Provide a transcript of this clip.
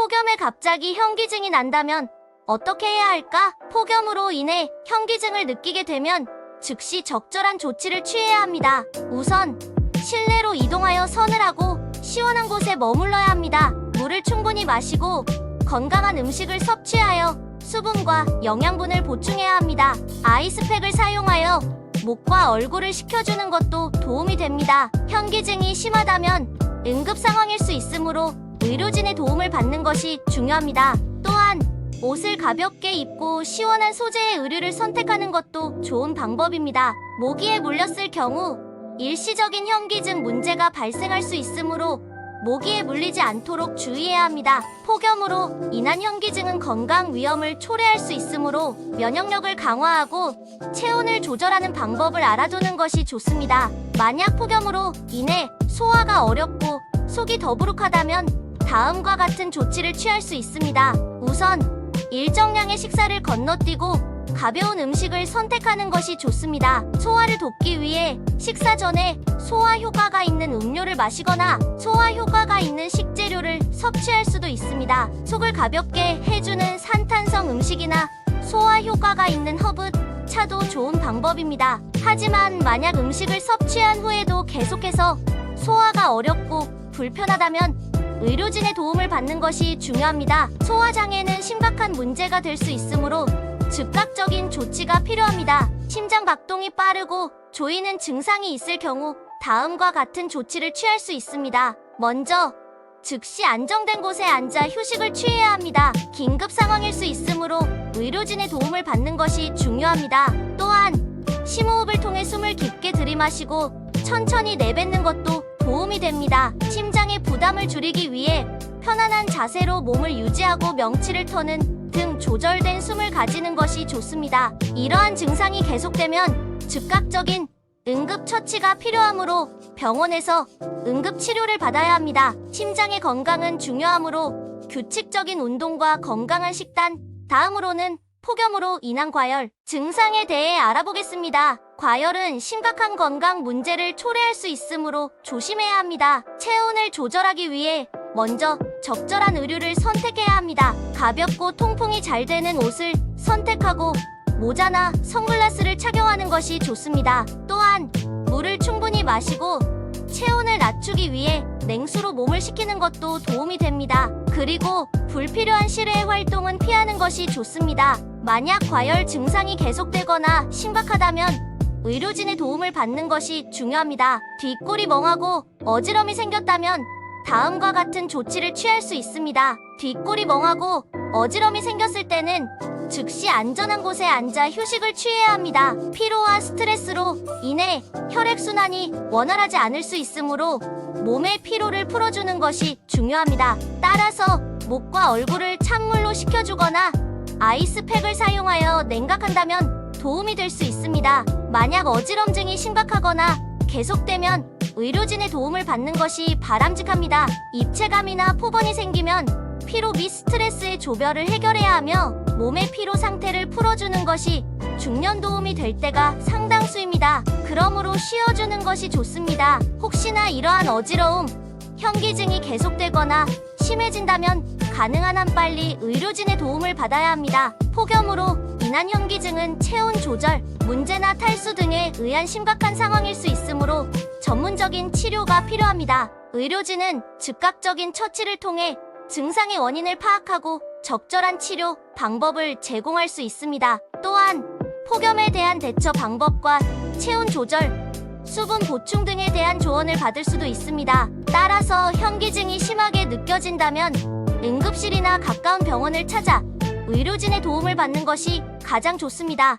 폭염에 갑자기 현기증이 난다면 어떻게 해야 할까? 폭염으로 인해 현기증을 느끼게 되면 즉시 적절한 조치를 취해야 합니다. 우선 실내로 이동하여 서늘하고 시원한 곳에 머물러야 합니다. 물을 충분히 마시고 건강한 음식을 섭취하여 수분과 영양분을 보충해야 합니다. 아이스팩을 사용하여 목과 얼굴을 식혀주는 것도 도움이 됩니다. 현기증이 심하다면 응급 상황일 수 있으므로 의료진의 도움을 받는 것이 중요합니다. 또한 옷을 가볍게 입고 시원한 소재의 의류를 선택하는 것도 좋은 방법입니다. 모기에 물렸을 경우 일시적인 현기증 문제가 발생할 수 있으므로 모기에 물리지 않도록 주의해야 합니다. 폭염으로 인한 현기증은 건강 위험을 초래할 수 있으므로 면역력을 강화하고 체온을 조절하는 방법을 알아두는 것이 좋습니다. 만약 폭염으로 인해 소화가 어렵고 속이 더부룩하다면 다음과 같은 조치를 취할 수 있습니다. 우선 일정량의 식사를 건너뛰고 가벼운 음식을 선택하는 것이 좋습니다. 소화를 돕기 위해 식사 전에 소화 효과가 있는 음료를 마시거나 소화 효과가 있는 식재료를 섭취할 수도 있습니다. 속을 가볍게 해주는 산탄성 음식이나 소화 효과가 있는 허브 차도 좋은 방법입니다. 하지만 만약 음식을 섭취한 후에도 계속해서 소화가 어렵고 불편하다면 의료진의 도움을 받는 것이 중요합니다. 소화장애는 심각한 문제가 될 수 있으므로 즉각적인 조치가 필요합니다. 심장 박동이 빠르고 조이는 증상이 있을 경우 다음과 같은 조치를 취할 수 있습니다. 먼저 즉시 안정된 곳에 앉아 휴식을 취해야 합니다. 긴급 상황일 수 있으므로 의료진의 도움을 받는 것이 중요합니다. 또한 심호흡을 통해 숨을 깊게 들이마시고 천천히 내뱉는 것도 도움이 됩니다. 심장의 부담을 줄이기 위해 편안한 자세로 몸을 유지하고 명치를 터는 등 조절된 숨을 가지는 것이 좋습니다. 이러한 증상이 계속되면 즉각적인 응급처치가 필요하므로 병원에서 응급치료를 받아야 합니다. 심장의 건강은 중요하므로 규칙적인 운동과 건강한 식단, 다음으로는 폭염으로 인한 과열 증상에 대해 알아보겠습니다. 과열은 심각한 건강 문제를 초래할 수 있으므로 조심해야 합니다. 체온을 조절하기 위해 먼저 적절한 의류를 선택해야 합니다. 가볍고 통풍이 잘 되는 옷을 선택하고 모자나 선글라스를 착용하는 것이 좋습니다. 또한 물을 충분히 마시고 체온을 낮추기 위해 냉수로 몸을 식히는 것도 도움이 됩니다. 그리고 불필요한 실외 활동은 피하는 것이 좋습니다. 만약 과열 증상이 계속되거나 심각하다면 의료진의 도움을 받는 것이 중요합니다. 뒷골이 멍하고 어지럼이 생겼다면 다음과 같은 조치를 취할 수 있습니다. 뒷골이 멍하고 어지럼이 생겼을 때는 즉시 안전한 곳에 앉아 휴식을 취해야 합니다. 피로와 스트레스로 인해 혈액순환이 원활하지 않을 수 있으므로 몸의 피로를 풀어주는 것이 중요합니다. 따라서 목과 얼굴을 찬물로 식혀주거나 아이스팩을 사용하여 냉각한다면 도움이 될 수 있습니다. 만약 어지럼증이 심각하거나 계속되면 의료진의 도움을 받는 것이 바람직합니다. 입체감이나 포번이 생기면 피로 및 스트레스의 조별을 해결해야 하며 몸의 피로 상태를 풀어주는 것이 중년 도움이 될 때가 상당수입니다. 그러므로 쉬어주는 것이 좋습니다. 혹시나 이러한 어지러움, 현기증이 계속되거나 심해진다면 가능한 한 빨리 의료진의 도움을 받아야 합니다. 폭염으로 인한 현기증은 체온 조절, 문제나 탈수 등에 의한 심각한 상황일 수 있으므로 전문적인 치료가 필요합니다. 의료진은 즉각적인 처치를 통해 증상의 원인을 파악하고 적절한 치료 방법을 제공할 수 있습니다. 또한 폭염에 대한 대처 방법과 체온 조절, 수분 보충 등에 대한 조언을 받을 수도 있습니다. 따라서 현기증이 심하게 느껴진다면 응급실이나 가까운 병원을 찾아 의료진의 도움을 받는 것이 가장 좋습니다.